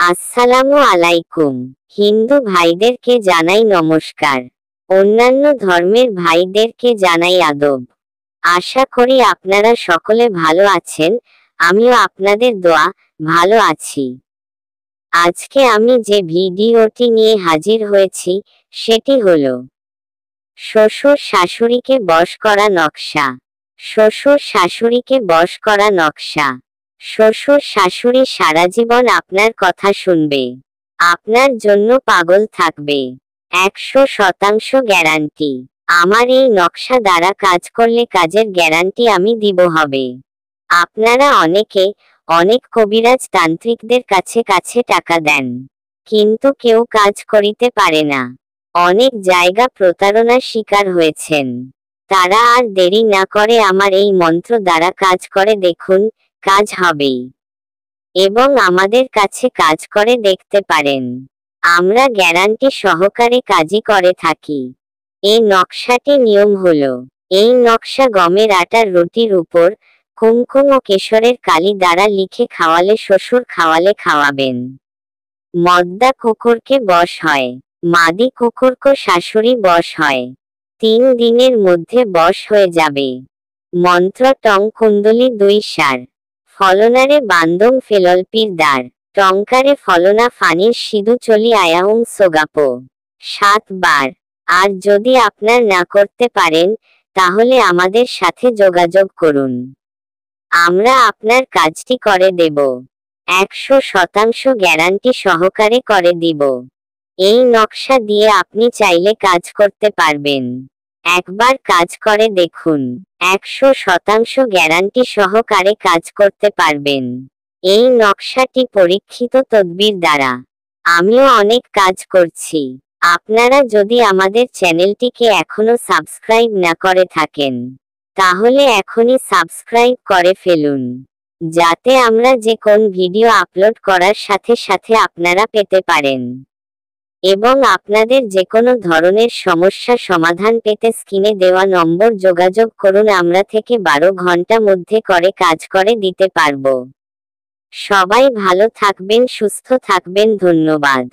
আসসালামু আলাইকুম। হিন্দু ভাইদেরকে জানাই নমস্কার। অন্যান্য ধর্মের ভাইদেরকে জানাই আদব। আশা করি আপনারা সকলে ভালো আছেন, আমিও আপনাদের দোয়া ভালো আছি। আজকে আমি যে ভিডিওটি নিয়ে হাজির হয়েছি সেটি হলো শ্বশুর শাশুড়িকে বশ করা নকশা। শ্বশুর শাশুড়িকে বশ করা নকশা। শ্বশুর শাশুড়ি সারা জীবন আপনার কথা শুনবে, আপনার জন্য পাগল থাকবে, 100% গ্যারান্টি। আমার এই নকশা দ্বারা কাজ করলে কাজের গ্যারান্টি আমি দিব হবে। আপনারা অনেকে অনেক কবিরাজ তান্ত্রিকদের কাছে কাছে টাকা দেন, কিন্তু কেউ কাজ করিতে পারে না। অনেক জায়গা প্রতারণার শিকার হয়েছেন। তারা আর দেরি না করে আমার এই মন্ত্র দ্বারা কাজ করে দেখুন, কাজ হবেই। এবং আমাদের কাছে কাজ করে দেখতে পারেন। আমরা গ্যারান্টি সহকারে কাজই করে থাকি। এই নকশাটি নিয়ম হলো, এই নকশা গমের আটার রুটির উপর কুমকুম ও কেশরের কালি দ্বারা লিখে খাওয়ালে শ্বশুর খাওয়ালে খাওয়াবেন। মদ্দা কুকুরকে বশ হয়, মাদি কুকুরকে শাশুড়ি বশ হয়। 3 দিনের মধ্যে বশ হয়ে যাবে। মন্ত্র টং কুণ্ডলী 2 সার ফলনারে বান্দং ফেললপির দ্বার টঙ্কারে ফলনা ফানির সিধু চলি আয়াউং সোগাপো 7 বার। আর যদি আপনার না করতে পারেন তাহলে আমাদের সাথে যোগাযোগ করুন, আমরা আপনার কাজটি করে দেব। 100% গ্যারান্টি সহকারে করে দিব। এই নকশা দিয়ে আপনি চাইলে কাজ করতে পারবেন। একবার কাজ করে দেখুন, 100% গ্যারান্টি সহকারে কাজ করতে পারবেন। এই নকশাটি পরীক্ষিত তদবির দ্বারা। আমিও অনেক কাজ করছি। আপনারা যদি আমাদের চ্যানেলটিকে এখনো সাবস্ক্রাইব না করে থাকেন তাহলে এখনই সাবস্ক্রাইব করে ফেলুন, যাতে আমরা যে কোন ভিডিও আপলোড করার সাথে সাথে আপনারা পেতে পারেন। এবং আপনাদের যে কোনো ধরনের সমস্যা সমাধান পেতে স্ক্রিনে দেওয়া নম্বর যোগাযোগ করুন, আমরা থেকে 12 ঘন্টা মধ্যে করে কাজ করে দিতে পারবো। সবাই ভালো থাকবেন, সুস্থ থাকবেন, ধন্যবাদ।